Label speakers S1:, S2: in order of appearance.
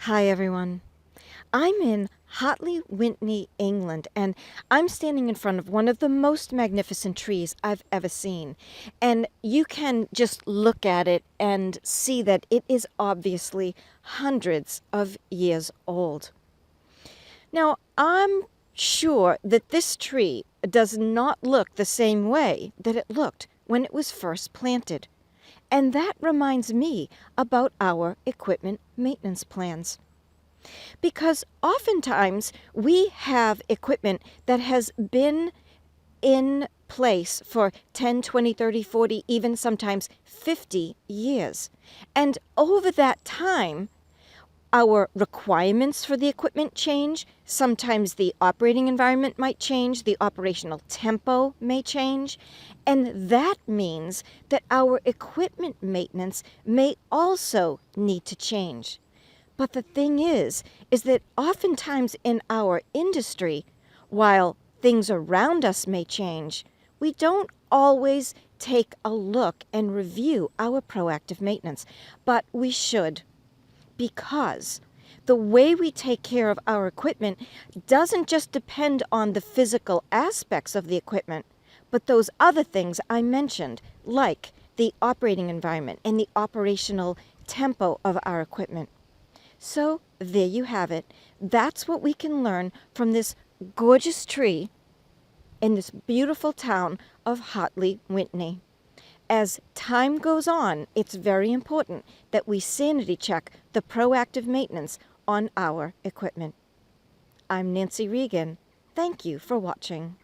S1: Hi, everyone. I'm in Hartley Wintney, England, and I'm standing in front of one of the most magnificent trees I've ever seen. And you can just look at it and see that it is obviously hundreds of years old. Now, I'm sure that this tree does not look the same way that it looked when it was first planted. And that reminds me about our equipment maintenance plans. Because oftentimes we have equipment that has been in place for 10, 20, 30, 40, even sometimes 50 years. And over that time, our requirements for the equipment change. Sometimes the operating environment might change, the operational tempo may change, and that means that our equipment maintenance may also need to change. But the thing is that oftentimes in our industry, while things around us may change, we don't always take a look and review our proactive maintenance. But we should, because the way we take care of our equipment doesn't just depend on the physical aspects of the equipment, but those other things I mentioned, like the operating environment and the operational tempo of our equipment. So there you have it. That's what we can learn from this gorgeous tree in this beautiful town of Hartley Wintney. As time goes on, it's very important that we sanity check the proactive maintenance on our equipment. I'm Nancy Regan. Thank you for watching.